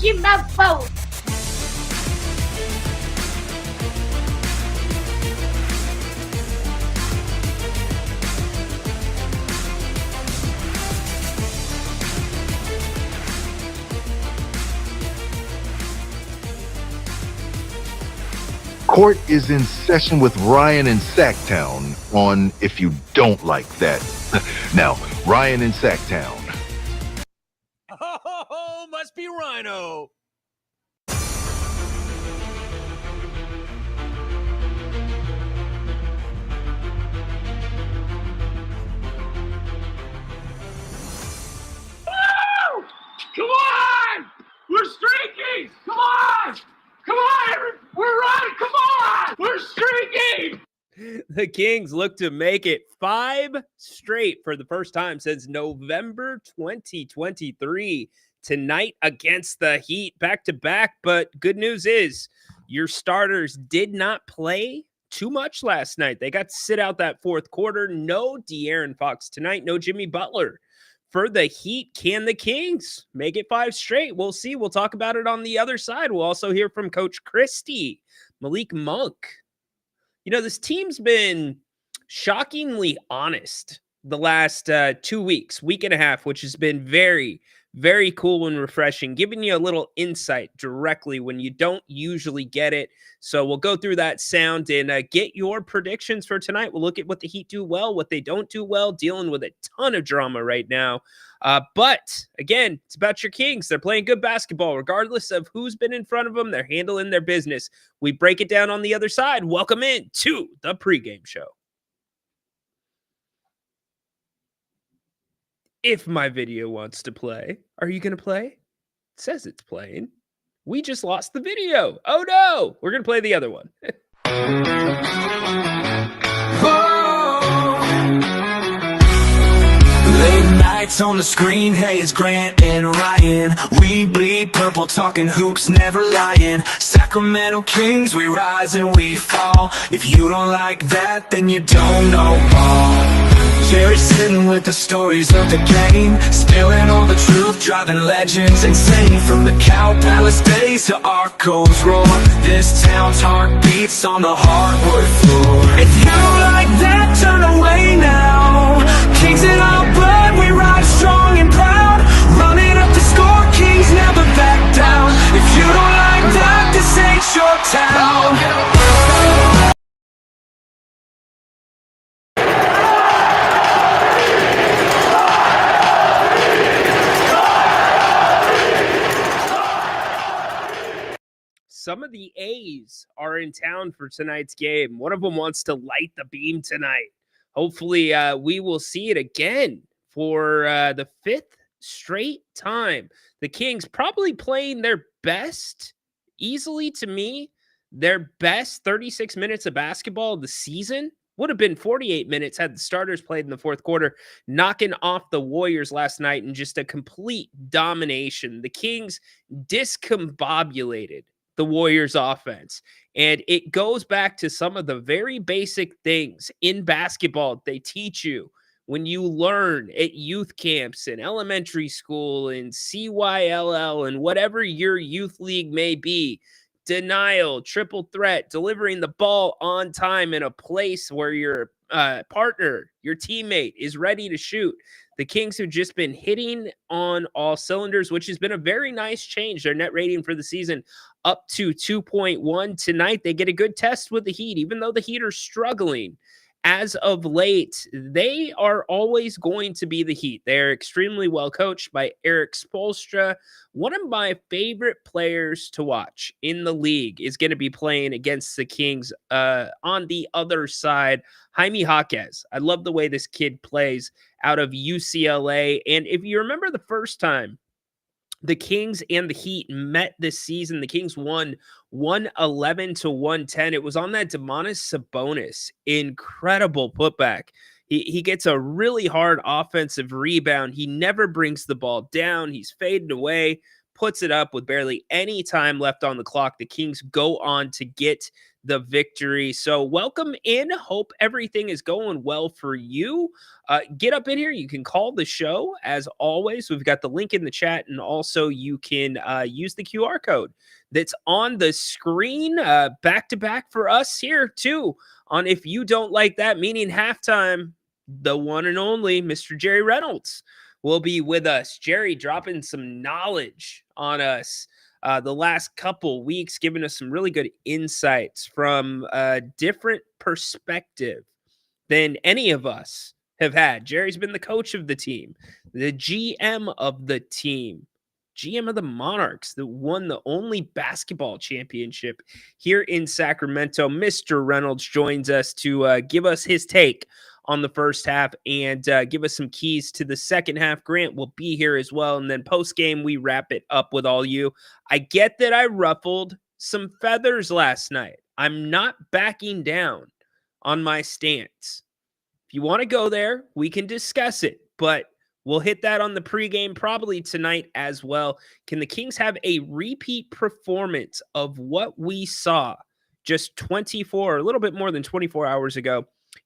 taking my vote. Court is in session with Ryan in Sacktown on If You Don't Like That. Now, Ryan in Sacktown. Oh, must be Ryno. Woo! Come on! We're streaking! Come on! Come on! We're right! Come on! We're streaking! The Kings look to make it 5 straight for the first time since November 2023. Tonight against the Heat, back-to-back. But good news is your starters did not play too much last night. They got to sit out that fourth quarter. No De'Aaron Fox tonight. No Jimmy Butler. For the Heat, can the Kings make it 5 straight? We'll see. We'll talk about it on the other side. We'll also hear from Coach Christie, Malik Monk. You know, this team's been shockingly honest the last 2 weeks, week and a half, which has been very, very cool and refreshing, giving you a little insight directly when you don't usually get it. So we'll go through that sound and get your predictions for tonight. We'll look at what the Heat do well, what they don't do well, dealing with a ton of drama right now. But again, it's about your Kings. They're playing good basketball, regardless of who's been in front of them. They're handling their business. We break it down on the other side. Welcome in to the pregame show. If my video wants to play, are you going to play? It says it's playing. We just lost the video. Oh no, we're going to play the other one. Late nights on the screen, hey, it's Grant and Ryan. We bleed purple, talking hoops, never lying. Sacramento Kings, we rise and we fall. If you don't like that, then you don't know ball. Jerry sitting with the stories of the game, spilling all the truth, driving legends insane. From the Cow Palace days to Arco's roar, this town's heart beats on the hardwood floor. If you don't like that, turn away now. Kings in our blood, we ride strong and proud. Running up the score, Kings never back down. If you don't like that, this ain't your town. Some of the A's are in town for tonight's game. One of them wants to light the beam tonight. Hopefully, we will see it again for the 5th straight time. The Kings probably playing their best, easily to me, their best 36 minutes of basketball of the season. Would have been 48 minutes had the starters played in the fourth quarter, knocking off the Warriors last night in just a complete domination. The Kings discombobulated the Warriors offense. And it goes back to some of the very basic things in basketball they teach you when you learn at youth camps and elementary school and CYLL and whatever your youth league may be. Denial, triple threat, delivering the ball on time in a place where your partner, your teammate is ready to shoot. The Kings have just been hitting on all cylinders, which has been a very nice change. Their net rating for the season up to 2.1. Tonight, they get a good test with the Heat, even though the Heat are struggling. As of late, they are always going to be the Heat. They're extremely well coached by Eric Spoelstra. One of my favorite players to watch in the league is going to be playing against the Kings on the other side, Jaime Jaquez. I love the way this kid plays out of UCLA. And if you remember the first time the Kings and the Heat met this season, the Kings won 111-110. It was on that Domantas Sabonis incredible putback. He gets a really hard offensive rebound. He never brings the ball down. He's fading away, puts it up with barely any time left on the clock. The Kings go on to get the victory. So welcome in. Hope everything is going well for you. Get up in here. You can call the show. As always, we've got the link in the chat, and also you can use the QR code that's on the screen back to back for us here too on If You Don't Like That, meaning halftime. The one and only Mr. Jerry Reynolds will be with us. Jerry dropping some knowledge on us the last couple weeks, giving us some really good insights from a different perspective than any of us have had. Jerry's been the coach of the team, the GM of the team, GM of the Monarchs that won the only basketball championship here in Sacramento. Mr. Reynolds joins us to give us his take on the first half and give us some keys to the second half. Grant will be here as well. And then post game, we wrap it up with all you. I get that I ruffled some feathers last night. I'm not backing down on my stance. If you want to go there, we can discuss it, but we'll hit that on the pregame probably tonight as well. Can the Kings have a repeat performance of what we saw just 24, a little bit more than 24 hours ago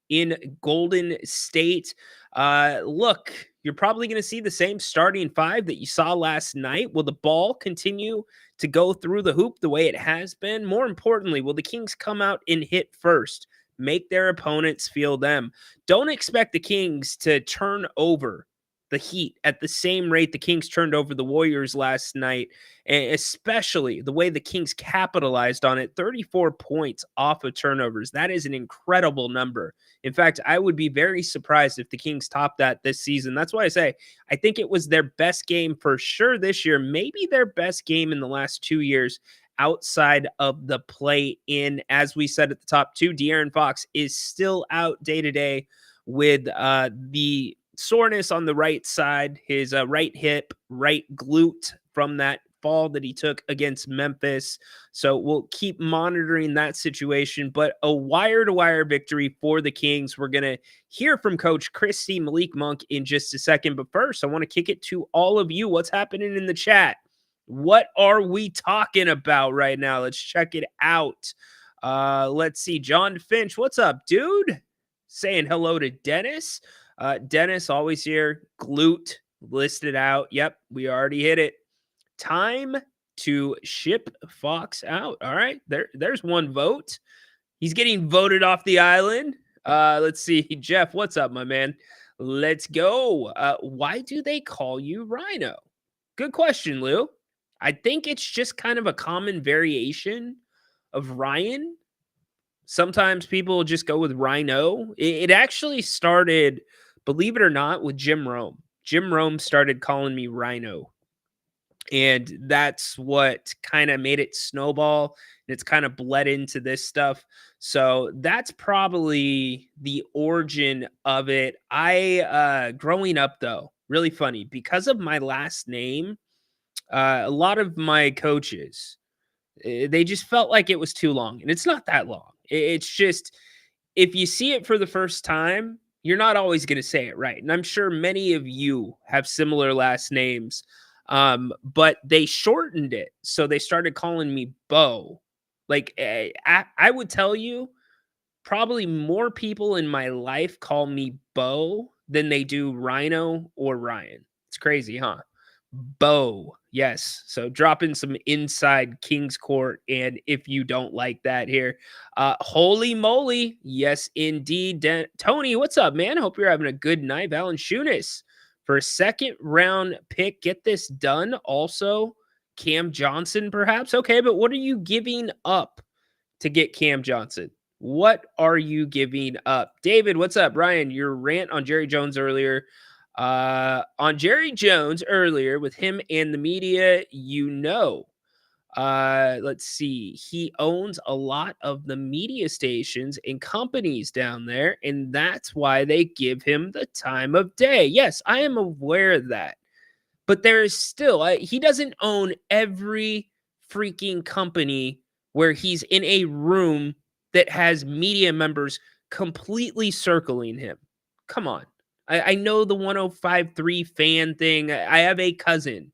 in Golden State? Look, you're probably going to see the same starting five that you saw last night. Will the ball continue to go through the hoop the way it has been? More importantly, will the Kings come out and hit first? Make their opponents feel them. Don't expect the Kings to turn over the Heat at the same rate the Kings turned over the Warriors last night, and especially the way the Kings capitalized on it. 34 points off of turnovers. That is an incredible number. In fact, I would be very surprised if the Kings top that this season. That's why I say I think it was their best game for sure this year, maybe their best game in the last 2 years outside of the play-in. As we said at the top, too, De'Aaron Fox is still out day-to-day with the soreness on the right side, his right hip, right glute from that fall that he took against Memphis. So we'll keep monitoring that situation, but a wire-to-wire victory for the Kings. We're going to hear from Coach Christy Malik Monk in just a second, but first I want to kick it to all of you. What's happening in the chat? What are we talking about right now? Let's check it out. Let's see. John Finch, what's up, dude? Saying hello to Dennis. Dennis, always here. Glute listed out. Yep, we already hit it. Time to ship Fox out. All right, there's one vote. He's getting voted off the island. Let's see. Jeff, what's up, my man? Let's go. Why do they call you Ryno? Good question, Lou. I think it's just kind of a common variation of Ryan. Sometimes people just go with Ryno. It actually started, believe it or not, with Jim Rome. Jim Rome started calling me Ryno. And that's what kind of made it snowball. And it's kind of bled into this stuff. So that's probably the origin of it. Growing up, though, really funny, because of my last name, a lot of my coaches, they just felt like it was too long. And it's not that long. It's just, if you see it for the first time, you're not always going to say it right. And I'm sure many of you have similar last names, but they shortened it. So they started calling me Bo. Like, I would tell you, probably more people in my life call me Bo than they do Ryno or Ryan. It's crazy, huh? Bo. Yes. So dropping some inside King's Court. And if you don't like that here, holy moly. Yes, indeed. Tony, what's up, man? Hope you're having a good night. Valanciunas for a second round pick. Get this done. Also, Cam Johnson, perhaps. Okay, but what are you giving up to get Cam Johnson? What are you giving up? David, what's up? Ryan, your rant on Jerry Jones earlier. On Jerry Jones earlier with him and the media, let's see. He owns a lot of the media stations and companies down there, and that's why they give him the time of day. Yes, I am aware of that. But there is still, he doesn't own every freaking company where he's in a room that has media members completely circling him. Come on. I know the 105.3 fan thing. I have a cousin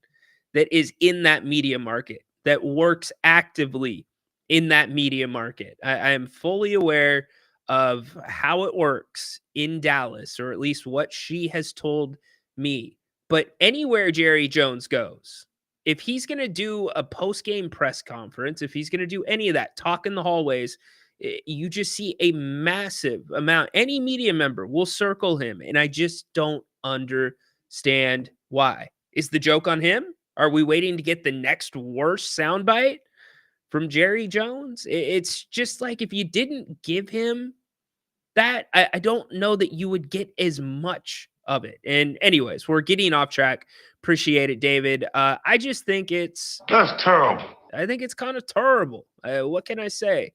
that is in that media market, that works actively in that media market. I am fully aware of how it works in Dallas, or at least what she has told me. But anywhere Jerry Jones goes, if he's going to do a post-game press conference, if he's going to do any of that, talk in the hallways, you just see a massive amount. Any media member will circle him, and I just don't understand why. Is the joke on him? Are we waiting to get the next worst soundbite from Jerry Jones? It's just like, if you didn't give him that, I don't know that you would get as much of it. And anyways, we're getting off track. Appreciate it, David. I just think That's terrible. I think it's kind of terrible. What can I say?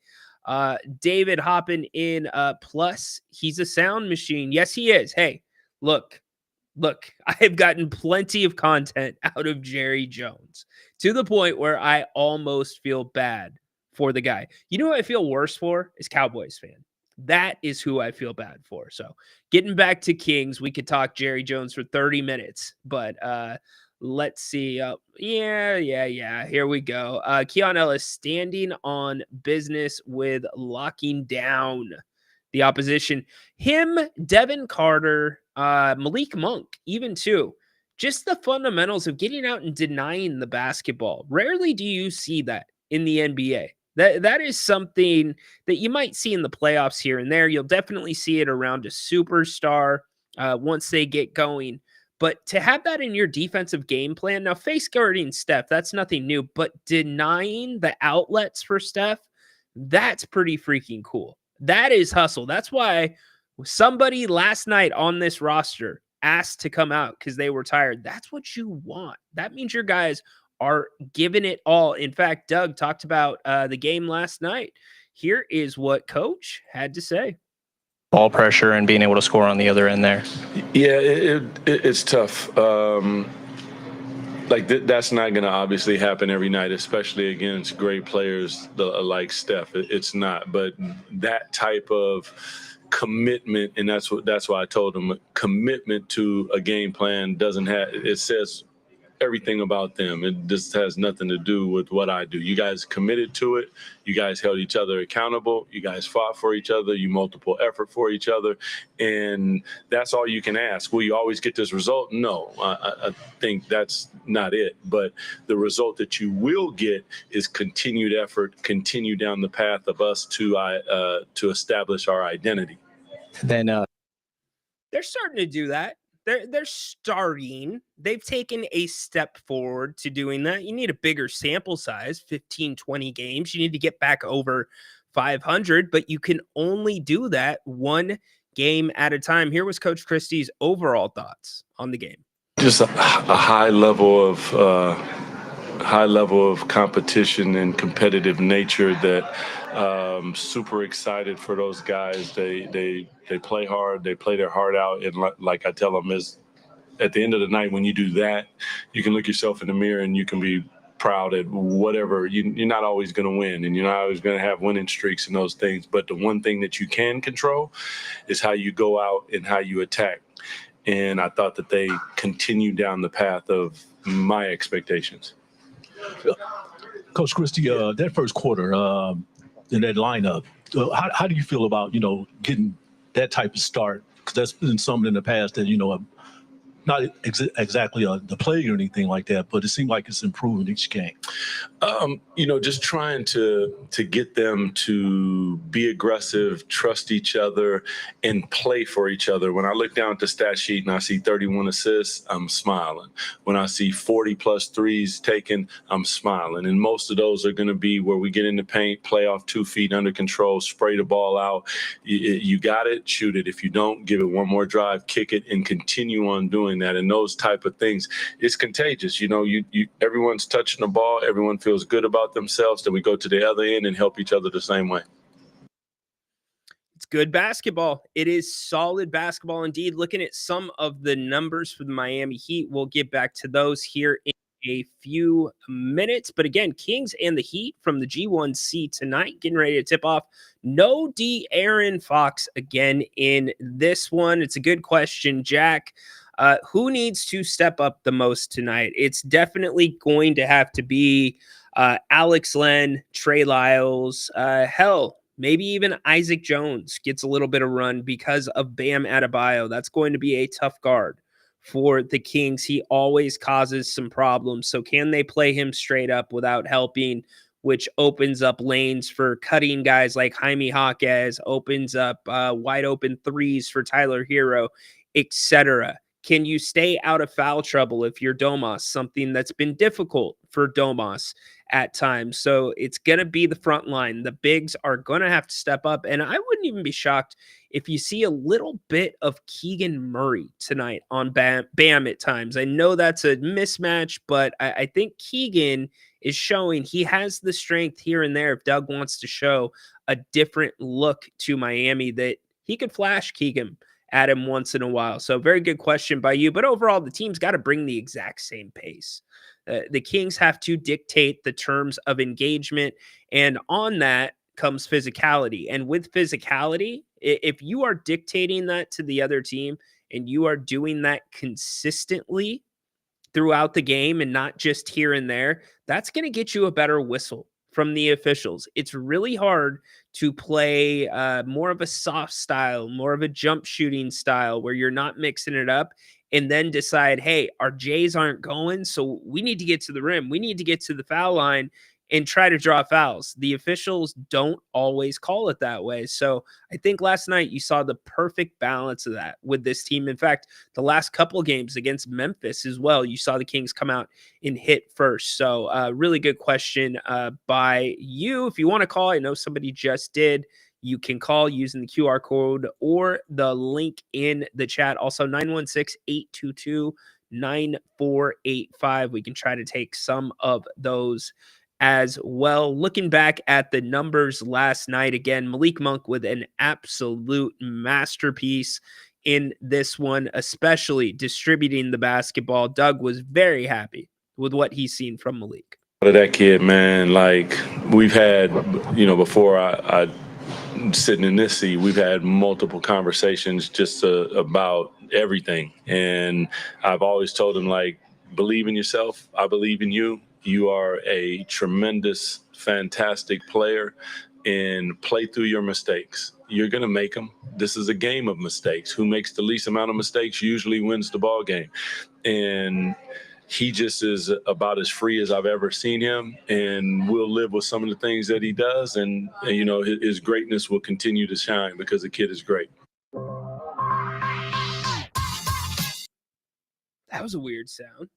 David hopping in, plus he's a sound machine. Yes, he is. Hey, look, I have gotten plenty of content out of Jerry Jones, to the point where I almost feel bad for the guy. You know what I feel worse for? Is Cowboys fan. That is who I feel bad for. So getting back to Kings, we could talk Jerry Jones for 30 minutes, but let's see. Yeah. Here we go. Keon Ellis standing on business with locking down the opposition. Him, Devin Carter, Malik Monk, even too. Just the fundamentals of getting out and denying the basketball. Rarely do you see that in the NBA. That is something that you might see in the playoffs here and there. You'll definitely see it around a superstar once they get going. But to have that in your defensive game plan, now face guarding Steph, that's nothing new. But denying the outlets for Steph, that's pretty freaking cool. That is hustle. That's why somebody last night on this roster asked to come out, because they were tired. That's what you want. That means your guys are giving it all. In fact, Doug talked about the game last night. Here is what Coach had to say. Ball pressure and being able to score on the other end there. Yeah, it's tough. That's not going to obviously happen every night, especially against great players like Steph. It's not. But that type of commitment, and that's why I told him, commitment to a game plan doesn't have. It says everything about them. It just has nothing to do with what I do. You guys committed to it. You guys held each other accountable. You guys fought for each other. You multiple effort for each other. And that's all you can ask. Will you always get this result? No, I think that's not it. But the result that you will get is continued effort, continue down the path of us to establish our identity. Then they're starting to do that. They're starting. They've taken a step forward to doing that. You need a bigger sample size, 15, 20 games. You need to get back over 500, but you can only do that one game at a time. Here was Coach Christie's overall thoughts on the game. Just a high level of competition and competitive nature that super excited for those guys. They play hard. They play their heart out. And like I tell them, is at the end of the night, when you do that, you can look yourself in the mirror and you can be proud at whatever. You're not always going to win, and you're not always going to have winning streaks and those things. But the one thing that you can control is how you go out and how you attack. And I thought that they continued down the path of my expectations. Coach Christie, that first quarter in that lineup, how do you feel about, getting that type of start? Because that's been something in the past that, not exactly the play or anything like that, but it seemed like it's improving each game. Just trying to get them to be aggressive, trust each other, and play for each other. When I look down at the stat sheet and I see 31 assists, I'm smiling. When I see 40-plus threes taken, I'm smiling. And most of those are going to be where we get in the paint, play off 2 feet under control, spray the ball out. You got it, shoot it. If you don't, give it one more drive, kick it, and continue on doing that. And those type of things, it's contagious. Everyone's touching the ball. Everyone feels good about themselves. Then we go to the other end and help each other the same way. It's good basketball. It is solid basketball indeed. Looking at some of the numbers for the Miami Heat, we'll get back to those here in a few minutes. But again, Kings and the Heat from the G1C tonight, getting ready to tip off. No De'Aaron Fox again in this one. It's a good question, Jack. Who needs to step up the most tonight? It's definitely going to have to be Alex Len, Trey Lyles, hell, maybe even Isaac Jones gets a little bit of run because of Bam Adebayo. That's going to be a tough guard for the Kings. He always causes some problems. So can they play him straight up without helping, which opens up lanes for cutting guys like Jaime Jaquez, opens up wide open threes for Tyler Hero, etc. Can you stay out of foul trouble if you're Domas? Something that's been difficult for Domas at times. So it's going to be the front line. The bigs are going to have to step up. And I wouldn't even be shocked if you see a little bit of Keegan Murray tonight on Bam at times. I know that's a mismatch, but I think Keegan is showing he has the strength here and there if Doug wants to show a different look to Miami, that he could flash Keegan at him once in a while. So very good question by you. But overall, the team's got to bring the exact same pace. The Kings have to dictate the terms of engagement. And on that comes physicality. And with physicality, if you are dictating that to the other team and you are doing that consistently throughout the game and not just here and there, that's going to get you a better whistle from the officials. It's really hard to play more of a soft style, more of a jump shooting style where you're not mixing it up and then decide, hey, our Jays aren't going, so we need to get to the rim. We need to get to the foul line and try to draw fouls. The officials don't always call it that way. So I think last night you saw the perfect balance of that with this team. In fact, the last couple of games against Memphis as well, you saw the Kings come out and hit first. So really good question by you. If you want to call, I know somebody just did. You can call using the QR code or the link in the chat. Also, 916-822-9485. We can try to take some of those as well. Looking back at the numbers last night, again, Malik Monk with an absolute masterpiece in this one, especially distributing the basketball. Doug was very happy with what he's seen from Malik. That kid, man, like we've had, before I sitting in this seat, we've had multiple conversations just about everything. And I've always told him, like, believe in yourself. I believe in you. You are a tremendous, fantastic player, and play through your mistakes. You're going to make them. This is a game of mistakes. Who makes the least amount of mistakes usually wins the ball game. And he just is about as free as I've ever seen him, and we'll live with some of the things that he does. And his greatness will continue to shine because the kid is great. That was a weird sound.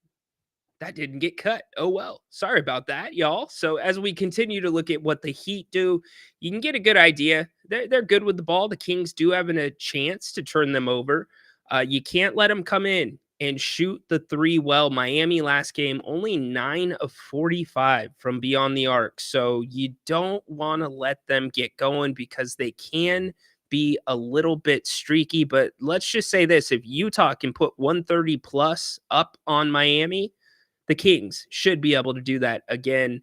That didn't get cut. Oh, well, sorry about that, y'all. So as we continue to look at what the Heat do, you can get a good idea. They're good with the ball. The Kings do have a chance to turn them over. You can't let them come in and shoot the three well. Miami last game, only 9 of 45 from beyond the arc. So you don't want to let them get going because they can be a little bit streaky. But let's just say this. If Utah can put 130 plus up on Miami, the Kings should be able to do that again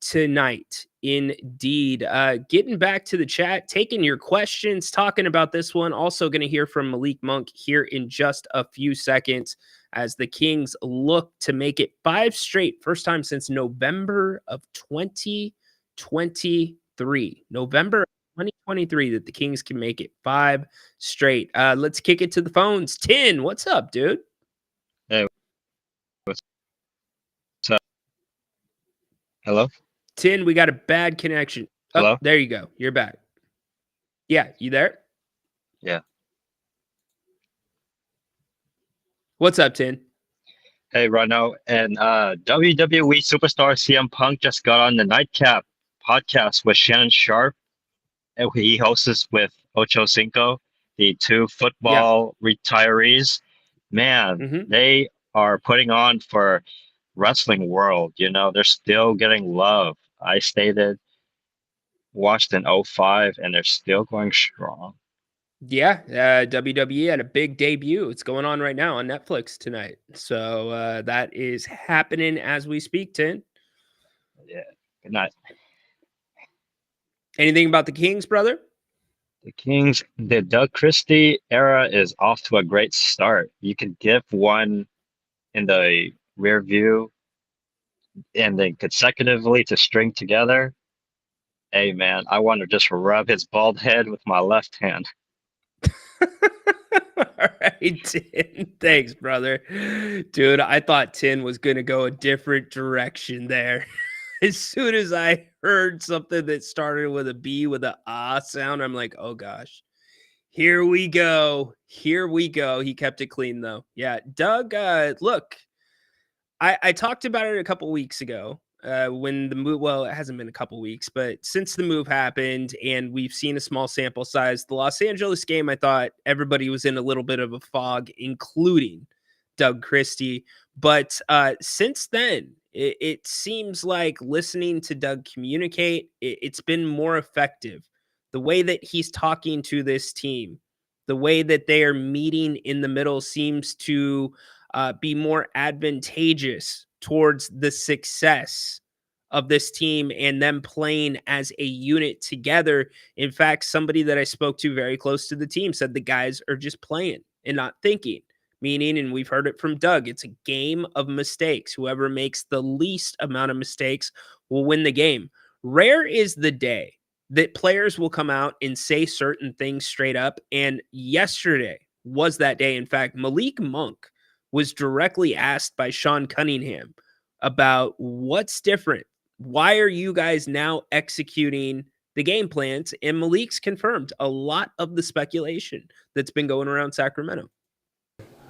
tonight. Indeed. Getting back to the chat, taking your questions, talking about this one. Also going to hear from Malik Monk here in just a few seconds as the Kings look to make it 5 straight. First time since November of 2023. November 2023 that the Kings can make it 5 straight. Let's kick it to the phones. Tin, what's up, dude? Hey, what's up? Hello? Tin, we got a bad connection. Oh, Hello? there you go. You're back. Yeah, you there? Yeah. What's up, Tin? Hey, Ryno. And WWE superstar CM Punk just got on the Nightcap podcast with Shannon Sharp. And he hosts with Ocho Cinco, the 2 football retirees. Man, they are putting on for wrestling world. They're still getting love. I watched in 05, and they're still going strong. Yeah, WWE had a big debut. It's going on right now on Netflix tonight. So that is happening as we speak, Tin. Yeah, good night. Anything about the Kings, brother? The Kings, the Doug Christie era is off to a great start. You could give one in the rear view and then consecutively to string together. Hey man, I want to just rub his bald head with my left hand. All right, Tin. Thanks, brother. Dude, I thought Tin was going to go a different direction there. As soon as I heard something that started with a B with a ah sound, I'm like, oh gosh, here we go. Here we go. He kept it clean though. Yeah, Doug, look, I talked about it a couple weeks ago when the move, well, it hasn't been a couple weeks, but since the move happened and we've seen a small sample size, the Los Angeles game, I thought everybody was in a little bit of a fog, including Doug Christie. But since then, it seems like listening to Doug communicate, it's been more effective. The way that he's talking to this team, the way that they are meeting in the middle seems to be more advantageous towards the success of this team and them playing as a unit together. In fact, somebody that I spoke to very close to the team said the guys are just playing and not thinking, meaning, and we've heard it from Doug, it's a game of mistakes. Whoever makes the least amount of mistakes will win the game. Rare is the day that players will come out and say certain things straight up. And yesterday was that day. In fact, Malik Monk was directly asked by Sean Cunningham about what's different. Why are you guys now executing the game plans? And Malik's confirmed a lot of the speculation that's been going around Sacramento.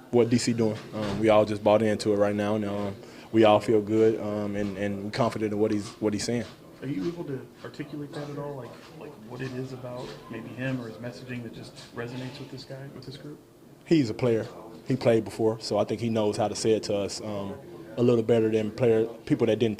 What DC doing? We all just bought into it right now, and we all feel good and we're confident in what he's saying. Are you able to articulate that at all, like what it is about maybe him or his messaging that just resonates with this guy, with this group? He's a player. He played before, so I think he knows how to say it to us a little better than people that didn't.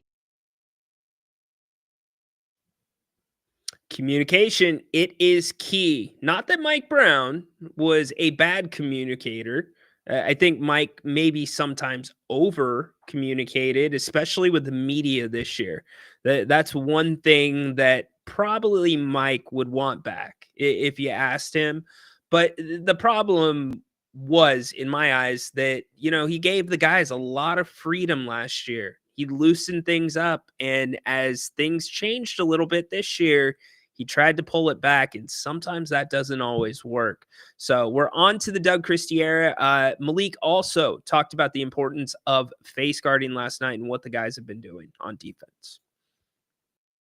Communication, it is key. Not that Mike Brown was a bad communicator. I think Mike maybe sometimes over communicated, especially with the media this year. That's one thing that probably Mike would want back if you asked him. But the problem was, in my eyes, that, he gave the guys a lot of freedom last year. He loosened things up. And as things changed a little bit this year, he tried to pull it back, and sometimes that doesn't always work. So we're on to the Doug Christie era. Malik also talked about the importance of face guarding last night and what the guys have been doing on defense.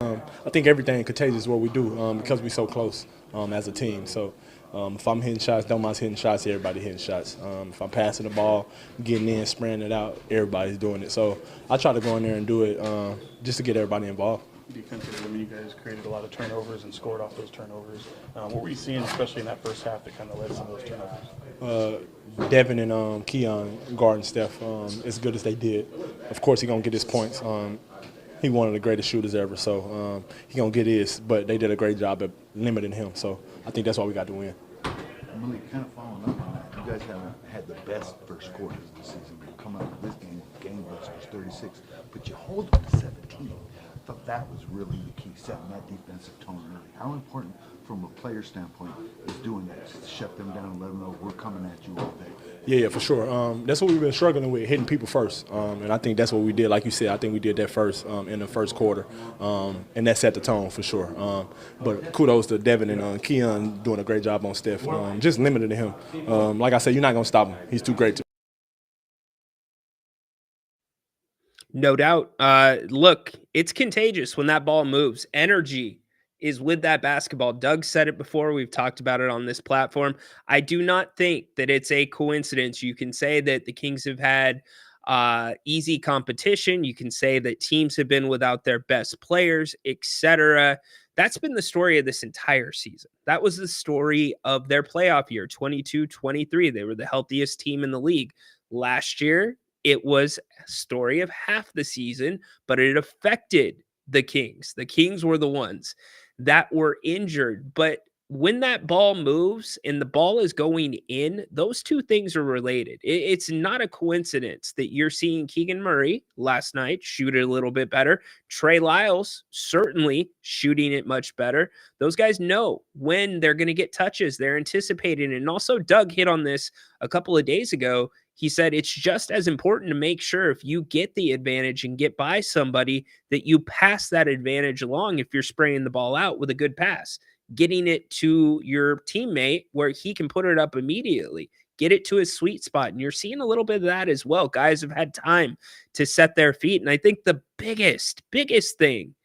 I think everything contagious is what we do because we're so close as a team. So if I'm hitting shots, Domar's hitting shots, everybody hitting shots. If I'm passing the ball, getting in, spraying it out, everybody's doing it. So I try to go in there and do it just to get everybody involved. Defensively, you guys created a lot of turnovers and scored off those turnovers. What were you seeing, especially in that first half, that kind of led to some of those turnovers? Devin and Keon guarding Steph as good as they did. Of course, he's going to get his points. He's one of the greatest shooters ever, so he's going to get his, but they did a great job at limiting him. So I think that's why we got to win. Malik, kind of following up on that, you guys haven't had the best first quarters of the season. You come out of this game was 36, but you hold them to 17. I thought that was really the key, setting that defensive tone early. How important, from a player standpoint, is doing that? Just shut them down and let them know we're coming at you all day. Yeah, for sure. That's what we've been struggling with, hitting people first. And I think that's what we did. Like you said, I think we did that first in the first quarter. And that set the tone for sure. But kudos to Devin and Keon doing a great job on Steph. Just limited to him. Like I said, you're not going to stop him. He's too great to. No doubt. Look, it's contagious when that ball moves. Energy is with that basketball. Doug said it before. We've talked about it on this platform. I do not think that it's a coincidence. You can say that the Kings have had easy competition. You can say that teams have been without their best players, etc. That's been the story of this entire season. That was the story of their playoff year, 22-23. They were the healthiest team in the league. Last year, it was a story of half the season, but it affected the Kings. The Kings were the ones that were injured. But when that ball moves and the ball is going in, those two things are related. It's not a coincidence that you're seeing Keegan Murray last night shoot it a little bit better. Trey Lyles certainly shooting it much better. Those guys know when they're going to get touches. They're anticipating it. And also Doug hit on this a couple of days ago. He said it's just as important to make sure if you get the advantage and get by somebody that you pass that advantage along if you're spraying the ball out with a good pass, getting it to your teammate where he can put it up immediately, get it to his sweet spot. And you're seeing a little bit of that as well. Guys have had time to set their feet. And I think the biggest thing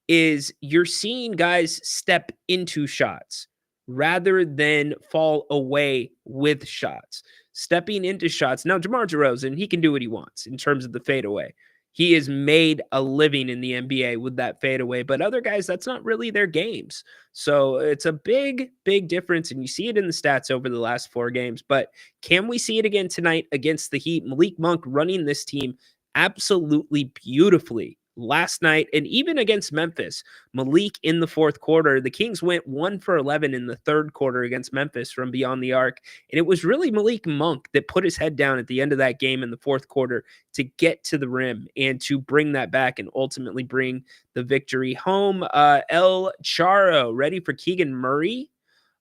is you're seeing guys step into shots rather than fall away with shots. Stepping into shots. Now, DeMar DeRozan, he can do what he wants in terms of the fadeaway. He has made a living in the NBA with that fadeaway, but other guys, that's not really their games. So it's a big difference, and you see it in the stats over the last 4 games. But can we see it again tonight against the Heat? Malik Monk running this team absolutely beautifully last night, and even against Memphis. Malik in the fourth quarter, the Kings went 1 for 11 in the third quarter against Memphis from beyond the arc, and it was really Malik Monk that put his head down at the end of that game in the fourth quarter to get to the rim and to bring that back and ultimately bring the victory home. El Charo ready for Keegan Murray,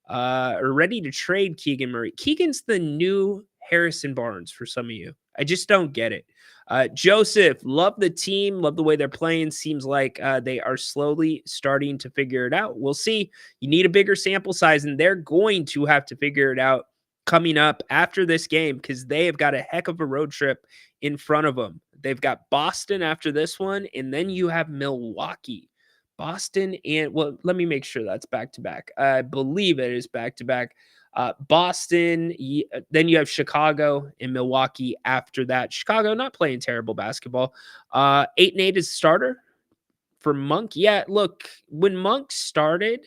or ready to trade Keegan Murray. Keegan's the new Harrison Barnes for some of you. I just don't get it. Joseph, love the team, love the way they're playing. Seems like they are slowly starting to figure it out. We'll see. You need a bigger sample size, and they're going to have to figure it out coming up after this game because they have got a heck of a road trip in front of them. They've got Boston after this one, and then you have Milwaukee. Boston and, well, let me make sure that's back-to-back. I believe it is back-to-back. Boston, then you have Chicago and Milwaukee after that. Chicago not playing terrible basketball. 8-8 is starter for Monk. Yeah, look, when Monk started,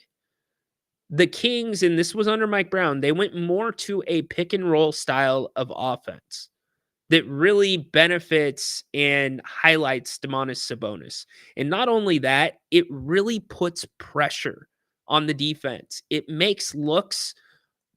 the Kings, and this was under Mike Brown, they went more to a pick and roll style of offense that really benefits and highlights Domantas Sabonis. And not only that, it really puts pressure on the defense. It makes looks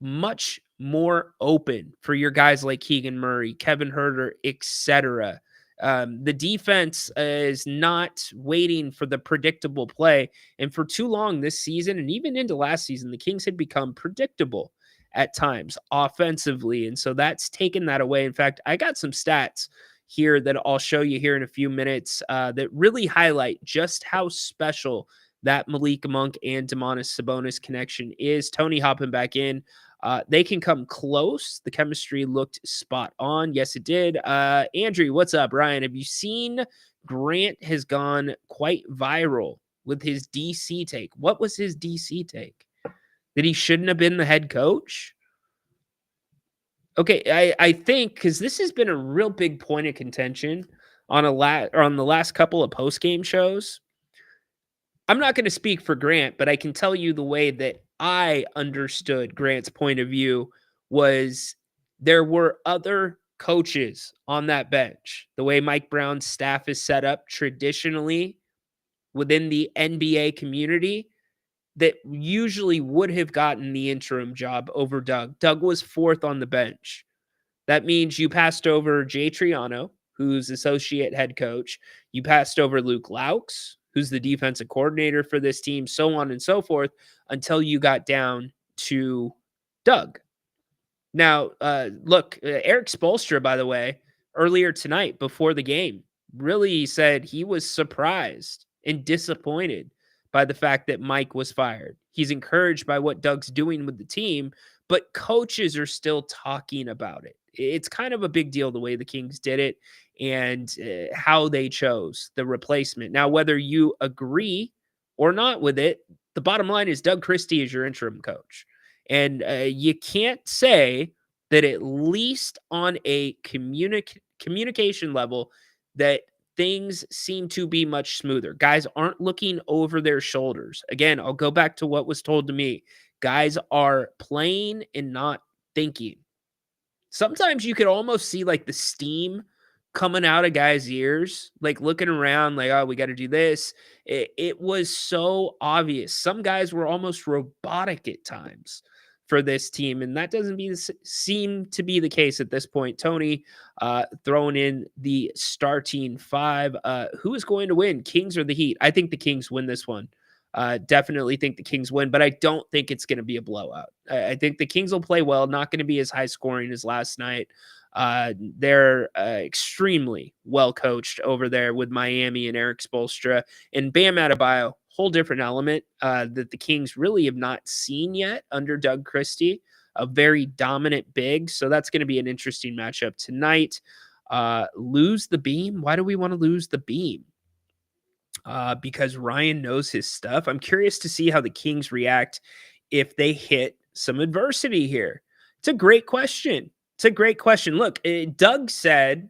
much more open for your guys like Keegan Murray, Kevin Huerter, etc. The defense is not waiting for the predictable play. And for too long this season, and even into last season, the Kings had become predictable at times offensively. And so that's taken that away. In fact, I got some stats here that I'll show you here in a few minutes that really highlight just how special that Malik Monk and Domantas Sabonis connection is. Tony hopping back in. They can come close. The chemistry looked spot on. Yes, it did. Andrew, what's up? Ryan, have you seen Grant has gone quite viral with his DC take? What was his DC take? That he shouldn't have been the head coach? Okay, I think because this has been a real big point of contention on the last couple of post-game shows. I'm not going to speak for Grant, but I can tell you the way that I understood Grant's point of view was there were other coaches on that bench. The way Mike Brown's staff is set up traditionally within the NBA community that usually would have gotten the interim job over Doug. Doug was 4th on the bench. That means you passed over Jay Triano, who's associate head coach. You passed over Luke Laux, who's the defensive coordinator for this team, so on and so forth, until you got down to Doug. Now, look, Eric Spoelstra, by the way, earlier tonight before the game, really said he was surprised and disappointed by the fact that Mike was fired. He's encouraged by what Doug's doing with the team, but coaches are still talking about it. It's kind of a big deal the way the Kings did it and how they chose the replacement. Now, whether you agree or not with it, the bottom line is Doug Christie is your interim coach. And you can't say that at least on a communication level that things seem to be much smoother. Guys aren't looking over their shoulders. Again, I'll go back to what was told to me. Guys are playing and not thinking. Sometimes you could almost see like the steam coming out of guys' ears, like looking around, like, oh, we got to do this. It was so obvious. Some guys were almost robotic at times for this team, and that doesn't seem to be the case at this point. Tony throwing in the starting five. Who is going to win, Kings or the Heat? I think the Kings win this one. Definitely think the Kings win, but I don't think it's going to be a blowout. I think the Kings will play well, not going to be as high scoring as last night. They're extremely well coached over there with Miami and Eric Spoelstra and Bam Adebayo. Whole different element that the Kings really have not seen yet under Doug Christie, a very dominant big. So that's going to be an interesting matchup tonight. Lose the beam. Why do we want to lose the beam? Because Ryan knows his stuff. I'm curious to see how the Kings react if they hit some adversity here. It's a great question. Look, Doug said,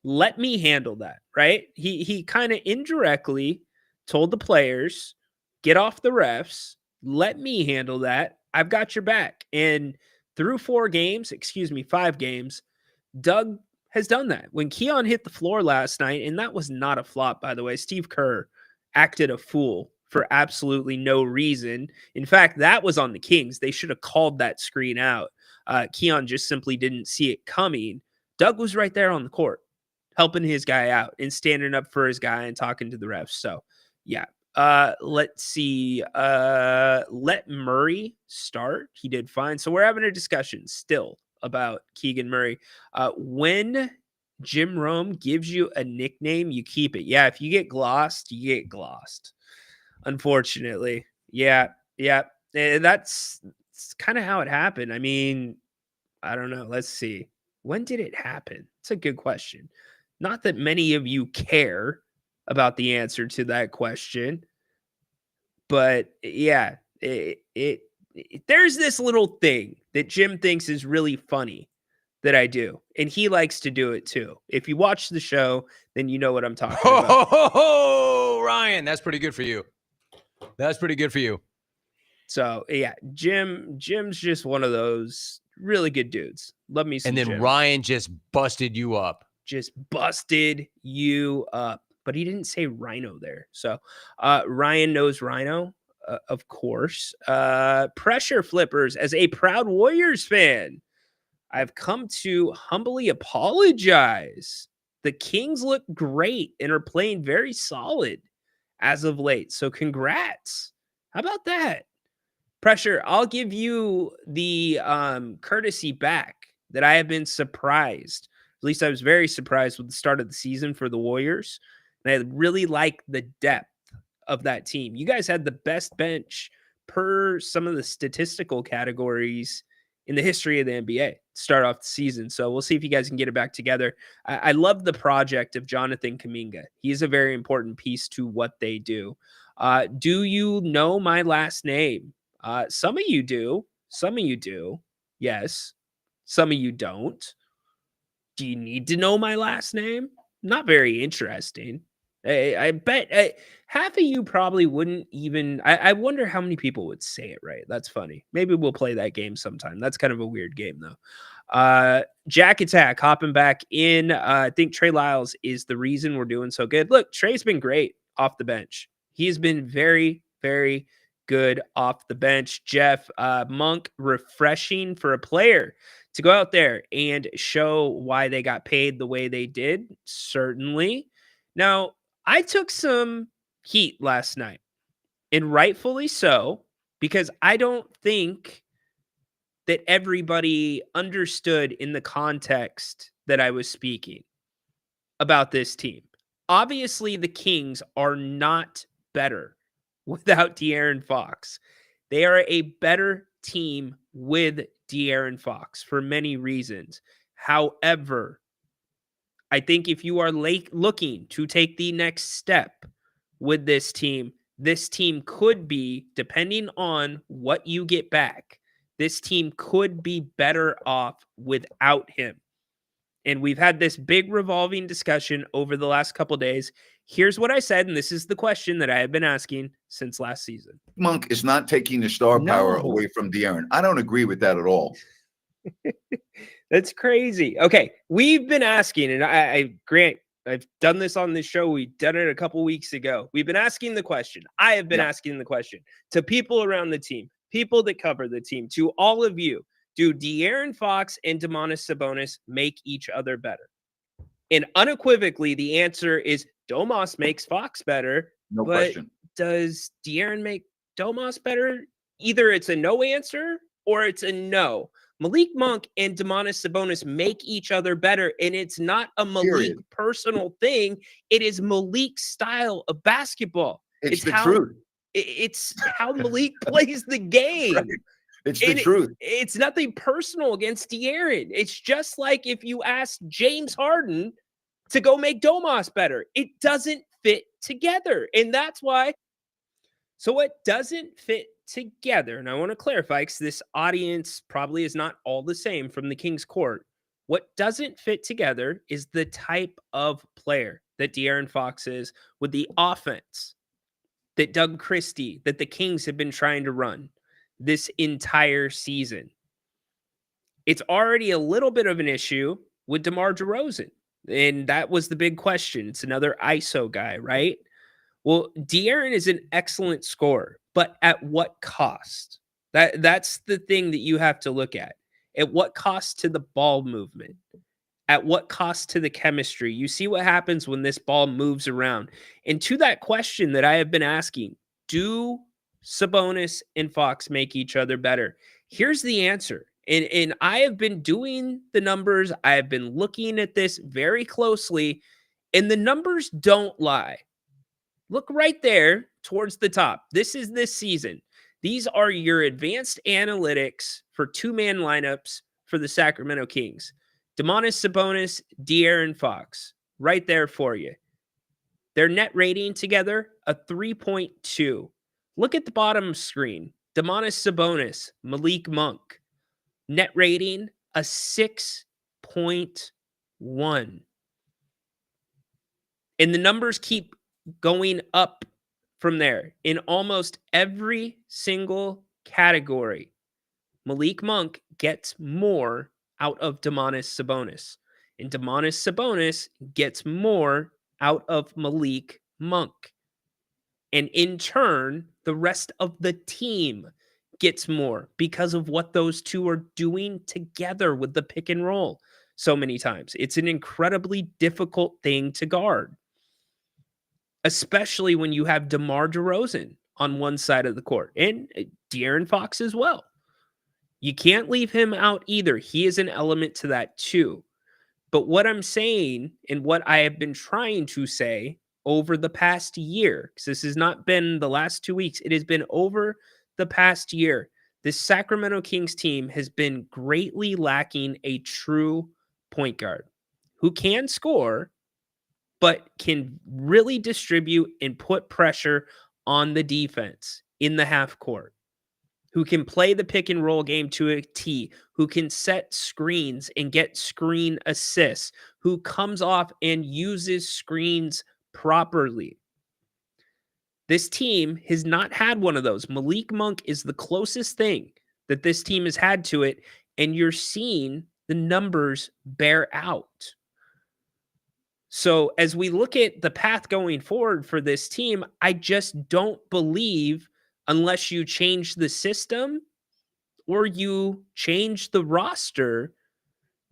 let me handle that, right? He kind of indirectly told the players, get off the refs, let me handle that. I've got your back. And through 5 games, Doug has done that. When Keon hit the floor last night, and that was not a flop, by the way, Steve Kerr acted a fool for absolutely no reason. In fact, that was on the Kings. They should have called that screen out. Keon just simply didn't see it coming. Doug was right there on the court, helping his guy out and standing up for his guy and talking to the refs. So, yeah. Let's see. Let Murray start. He did fine. So we're having a discussion still about Keegan Murray. When Jim Rome gives you a nickname, you keep it. Yeah, if you get glossed, you get glossed. Unfortunately. Yeah. That's kind of how it happened. I mean, I don't know. Let's see. When did it happen? It's a good question. Not that many of you care about the answer to that question, but yeah, there's this little thing that Jim thinks is really funny that I do, and he likes to do it too. If you watch the show, then you know what I'm talking about. Oh, Ryan, that's pretty good for you. So yeah, Jim's just one of those really good dudes. Love me some And then Jim. Ryan just busted you up. But he didn't say Ryno there. So Ryan knows Ryno, of course. Pressure Flippers, as a proud Warriors fan, I've come to humbly apologize. The Kings look great and are playing very solid as of late. So congrats. How about that? Pressure, I'll give you the courtesy back that I have been surprised. At least I was very surprised with the start of the season for the Warriors. And I really like the depth of that team. You guys had the best bench per some of the statistical categories in the history of the NBA to start off the season. So we'll see if you guys can get it back together. I love the project of Jonathan Kuminga. He is a very important piece to what they do. Do you know my last name? Some of you do. Some of you do. Yes. Some of you don't. Do you need to know my last name? Not very interesting. I bet half of you probably wouldn't even. I wonder how many people would say it right. That's funny. Maybe we'll play that game sometime. That's kind of a weird game, though. Jack Attack hopping back in. I think Trey Lyles is the reason we're doing so good. Look, Trey's been great off the bench. He's been very, very good off the bench. Jeff Monk, refreshing for a player to go out there and show why they got paid the way they did. Certainly. Now, I took some heat last night, and rightfully so, because I don't think that everybody understood in the context that I was speaking about this team. Obviously, the Kings are not better without De'Aaron Fox. They are a better team with De'Aaron Fox for many reasons. However, I think if you are looking to take the next step with this team could be, depending on what you get back, this team could be better off without him. And we've had this big revolving discussion over the last couple days. Here's what I said, and this is the question that I have been asking since last season. Monk is not taking the star power away from De'Aaron. I don't agree with that at all. That's crazy. Okay, we've been asking, and I Grant, I've done this on this show. We done it a couple weeks ago. We've been asking the question. I have been asking the question to people around the team, people that cover the team, to all of you. Do De'Aaron Fox and Domantas Sabonis make each other better? And unequivocally, the answer is Domas makes Fox better. No but question. Does De'Aaron make Domas better? Either it's a no answer or it's a no. Malik Monk and Domantas Sabonis make each other better, and it's not a Malik personal thing. It is Malik's style of basketball. It's the truth. It's how Malik plays the game. Right. It's the truth. It's nothing personal against De'Aaron. It's just like if you ask James Harden to go make Domas better. It doesn't fit together. And that's why. So what doesn't fit together, and I want to clarify because this audience probably is not all the same from the Kings court. What doesn't fit together is the type of player that De'Aaron Fox is with the offense that Doug Christie, that the Kings have been trying to run this entire season. It's already a little bit of an issue with DeMar DeRozan. And that was the big question. It's another ISO guy, right? Well, De'Aaron is an excellent scorer, but at what cost? That's the thing that you have to look at. At what cost to the ball movement? At what cost to the chemistry? You see what happens when this ball moves around. And to that question that I have been asking, do Sabonis and Fox make each other better? Here's the answer. And I have been doing the numbers. I have been looking at this very closely, and the numbers don't lie. Look right there towards the top. This is this season. These are your advanced analytics for two-man lineups for the Sacramento Kings. Domantas Sabonis, De'Aaron Fox, right there for you. Their net rating together, a 3.2. Look at the bottom screen. Domantas Sabonis, Malik Monk. Net rating, a 6.1. And the numbers keep going up from there in almost every single category. Malik Monk gets more out of Domantas Sabonis, and Domantas Sabonis gets more out of Malik Monk. And in turn, the rest of the team gets more because of what those two are doing together with the pick and roll so many times. It's an incredibly difficult thing to guard, especially when you have DeMar DeRozan on one side of the court and De'Aaron Fox as well. You can't leave him out either. He is an element to that too. But what I'm saying and what I have been trying to say over the past year, because this has not been the last 2 weeks, it has been over the past year. This Sacramento Kings team has been greatly lacking a true point guard who can score, but can really distribute and put pressure on the defense in the half court, who can play the pick and roll game to a T, who can set screens and get screen assists, who comes off and uses screens properly. This team has not had one of those. Malik Monk is the closest thing that this team has had to it, and you're seeing the numbers bear out. So as we look at the path going forward for this team, I just don't believe, unless you change the system or you change the roster,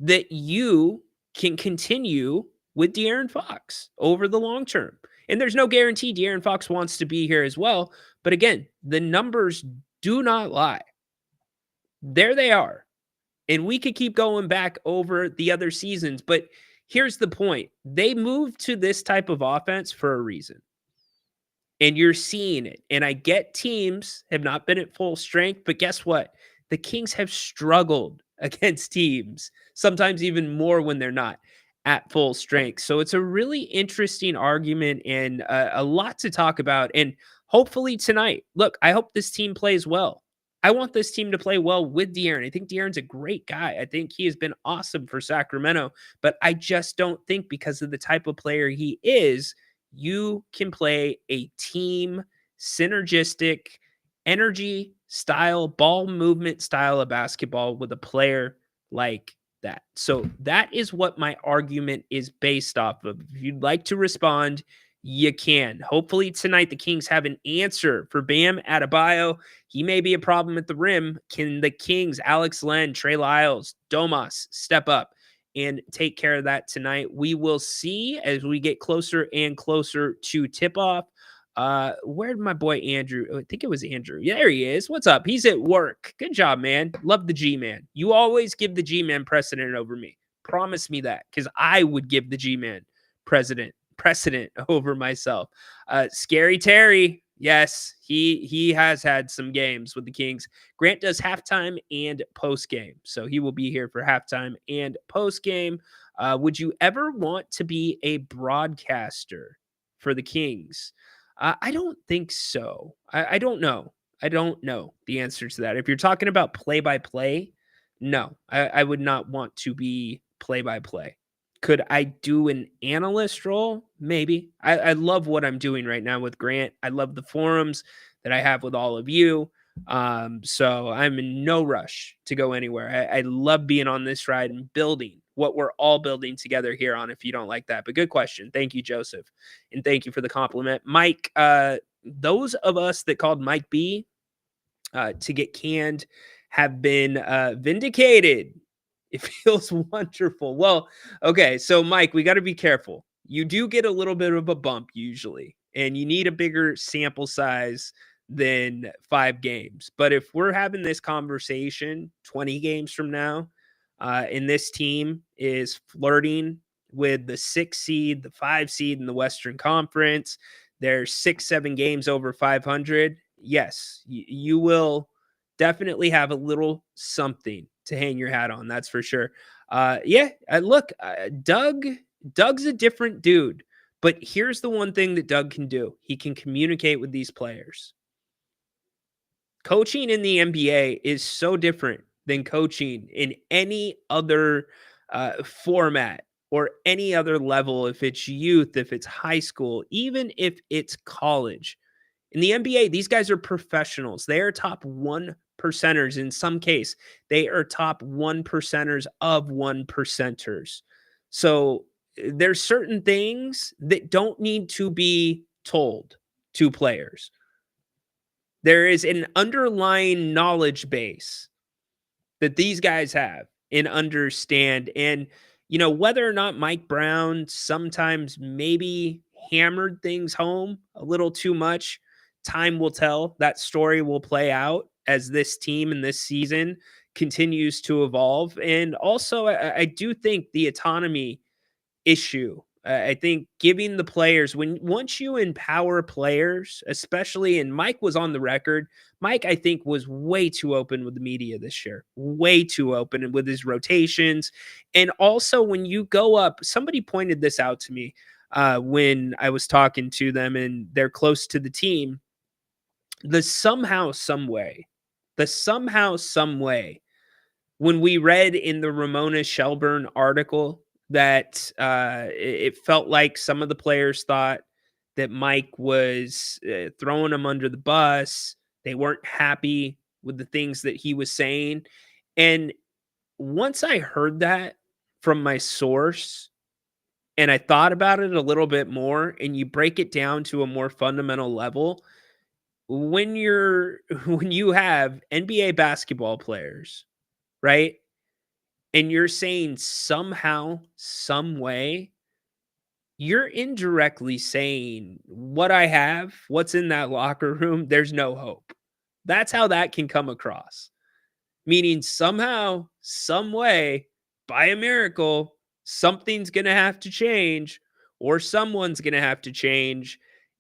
that you can continue with De'Aaron Fox over the long term. And there's no guarantee De'Aaron Fox wants to be here as well. But again, the numbers do not lie. There they are. And we could keep going back over the other seasons. But here's the point. They moved to this type of offense for a reason. And you're seeing it. And I get teams have not been at full strength. But guess what? The Kings have struggled against teams, sometimes even more when they're not at full strength. So it's a really interesting argument and a lot to talk about. And hopefully tonight, look, I hope this team plays well. I want this team to play well with De'Aaron. I think De'Aaron's a great guy. I think he has been awesome for Sacramento, but I just don't think because of the type of player he is, you can play a team synergistic energy style, ball movement style of basketball with a player like that. So that is what my argument is based off of. If you'd like to respond, you can. Hopefully tonight the Kings have an answer for Bam Adebayo. He may be a problem at the rim. Can the Kings, Alex Len, Trey Lyles, Domas, step up and take care of that tonight? We will see as we get closer and closer to tip-off. Where'd my boy Andrew? I think it was Andrew. Yeah, there he is. What's up? He's at work. Good job, man. Love the G-Man. You always give the G-Man precedent over me. Promise me that, because I would give the G-Man precedent over myself. Scary Terry. Yes, he has had some games with the Kings. Grant does halftime and post game, so he will be here for halftime and post game. Would you ever want to be a broadcaster for the Kings? I don't think so. I don't know. I don't know the answer to that. If you're talking about play-by-play, no, I would not want to be play-by-play. Could I do an analyst role? Maybe. I love what I'm doing right now with Grant. I love the forums that I have with all of you. So I'm in no rush to go anywhere. I love being on this ride and building what we're all building together here on If You Don't Like That. But good question. Thank you, Joseph. And thank you for the compliment. Mike, those of us that called Mike B to get canned have been vindicated. It feels wonderful. Well, okay. So, Mike, we got to be careful. You do get a little bit of a bump usually, and you need a bigger sample size than 5 games. But if we're having this conversation 20 games from now, and this team is flirting with the 6 seed, the 5 seed in the Western Conference, there's 6-7 games over 500. Yes, you will definitely have a little something to hang your hat on. That's for sure. Look, Doug's a different dude, but here's the one thing that Doug can do. He can communicate with these players. Coaching in the NBA is so different than coaching in any other format or any other level. If it's youth, if it's high school, even if it's college. In the NBA, these guys are professionals. They are top 1%ers. In some case, they are top 1%ers of 1%ers. So there's certain things that don't need to be told to players. There is an underlying knowledge base that these guys have and understand. And, whether or not Mike Brown sometimes maybe hammered things home a little too much, time will tell. That story will play out as this team and this season continues to evolve. And also, I do think the autonomy issue. I think giving the players, once you empower players, especially, and Mike was on the record, Mike, I think, was way too open with the media this year, way too open with his rotations. And also when you go up, somebody pointed this out to me when I was talking to them and they're close to the team, the somehow, some way, when we read in the Ramona Shelburne article that it felt like some of the players thought that Mike was throwing them under the bus. They weren't happy with the things that he was saying. And once I heard that from my source and I thought about it a little bit more, and you break it down to a more fundamental level, when you have NBA basketball players, right? And you're saying somehow, some way, you're indirectly saying what I have, what's in that locker room, there's no hope. That's how that can come across. Meaning somehow, some way, by a miracle, something's going to have to change or someone's going to have to change.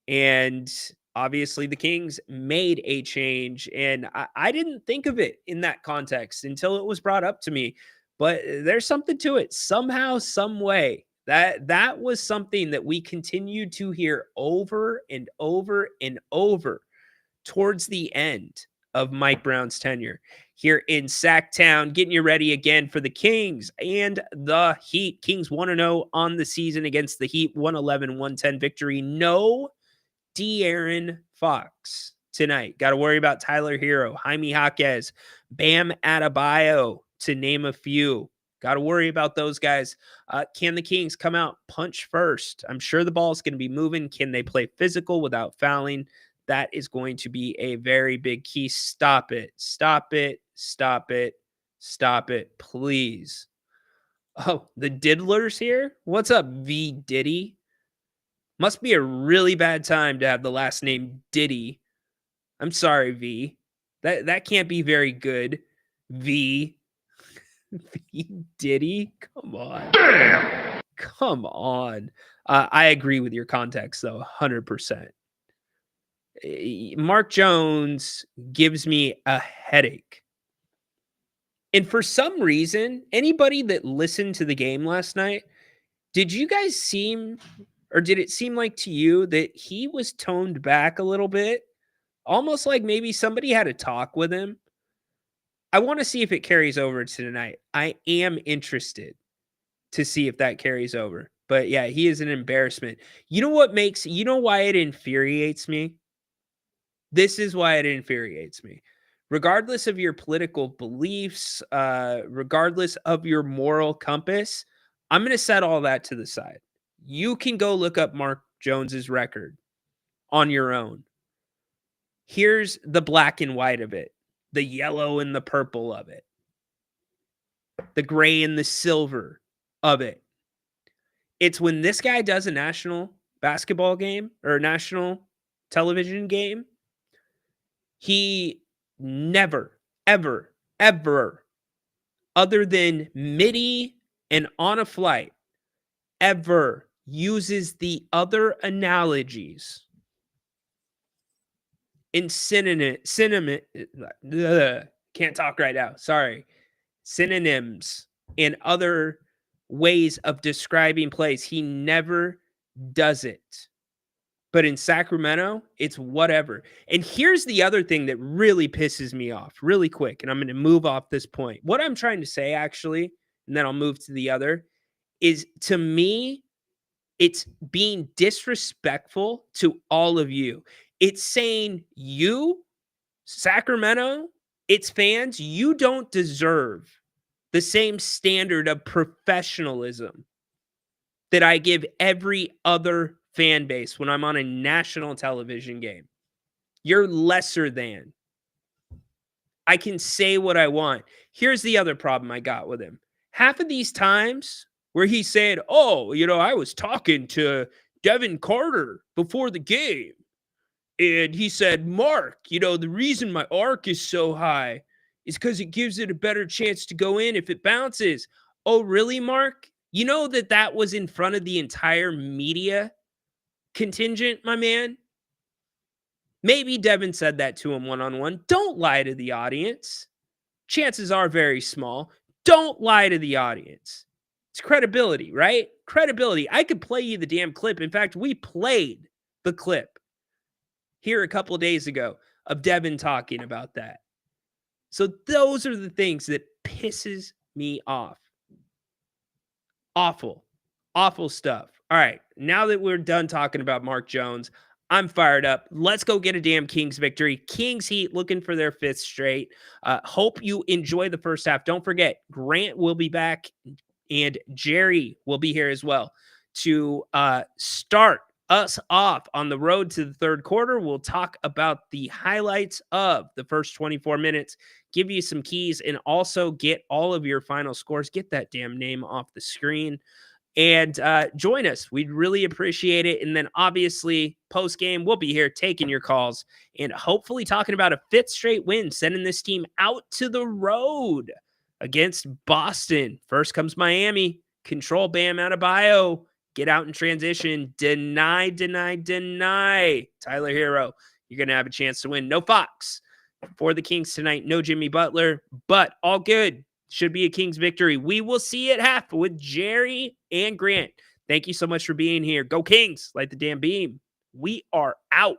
And obviously the Kings made a change. And I didn't think of it in that context until it was brought up to me. But there's something to it. Somehow, some way. That was something that we continued to hear over and over and over towards the end of Mike Brown's tenure here in Sacktown, getting you ready again for the Kings and the Heat. Kings 1-0 on the season against the Heat, 111-110 victory. No De'Aaron Fox tonight. Got to worry about Tyler Hero, Jaime Jaquez, Bam Adebayo, to name a few. Got to worry about those guys. Can the Kings come out punch first? I'm sure the ball's going to be moving. Can they play physical without fouling? That is going to be a very big key. Stop it. Stop it. Stop it. Stop it. Please. Oh, the Diddler's here? What's up, V Diddy? Must be a really bad time to have the last name Diddy. I'm sorry, V. That can't be very good. V. V Diddy? Come on. Damn. Come on. I agree with your context, though, 100%. Mark Jones gives me a headache. And for some reason, anybody that listened to the game last night, did you guys seem, or did it seem like to you that he was toned back a little bit? Almost like maybe somebody had a talk with him. I want to see if it carries over to tonight. I am interested to see if that carries over. But yeah, he is an embarrassment. You know why it infuriates me? This is why it infuriates me. Regardless of your political beliefs, regardless of your moral compass, I'm going to set all that to the side. You can go look up Mark Jones's record on your own. Here's the black and white of it, the yellow and the purple of it, the gray and the silver of it. It's when this guy does a national basketball game or a national television game, he never, ever, ever, other than MIDI and on a flight, ever uses the other analogies in synonyms. Can't talk right now. Sorry. Synonyms and other ways of describing plays. He never does it. But in Sacramento, it's whatever. And here's the other thing that really pisses me off really quick. And I'm going to move off this point. What I'm trying to say, actually, and then I'll move to the other, is to me, it's being disrespectful to all of you. It's saying you, Sacramento, its fans, you don't deserve the same standard of professionalism that I give every other fan base when I'm on a national television game. You're lesser than. I can say what I want. Here's the other problem I got with him. Half of these times where he said, oh, I was talking to Devin Carter before the game. And he said, Mark, the reason my arc is so high is because it gives it a better chance to go in if it bounces. Oh, really, Mark? You know that was in front of the entire media contingent, my man? Maybe Devin said that to him one-on-one. Don't lie to the audience. Chances are very small. Don't lie to the audience. It's credibility, right? Credibility. I could play you the damn clip. In fact, we played the clip here a couple of days ago of Devin talking about that. So those are the things that pisses me off. Awful, awful stuff. All right, now that we're done talking about Mark Jones, I'm fired up. Let's go get a damn Kings victory. Kings Heat looking for their 5th straight. Hope you enjoy the first half. Don't forget, Grant will be back and Jerry will be here as well to start us off on the road to the third quarter. We'll talk about the highlights of the first 24 minutes, give you some keys, and also get all of your final scores. Get that damn name off the screen and join us. We'd really appreciate it. And then obviously post game, we'll be here taking your calls and hopefully talking about a 5th straight win, sending this team out to the road against Boston. First comes Miami. Control Bam Adebayo. Get out in transition. Deny. Tyler Hero, you're going to have a chance to win. No Fox for the Kings tonight. No Jimmy Butler, but all good. Should be a Kings victory. We will see it half with Jerry and Grant. Thank you so much for being here. Go Kings. Light the damn beam. We are out.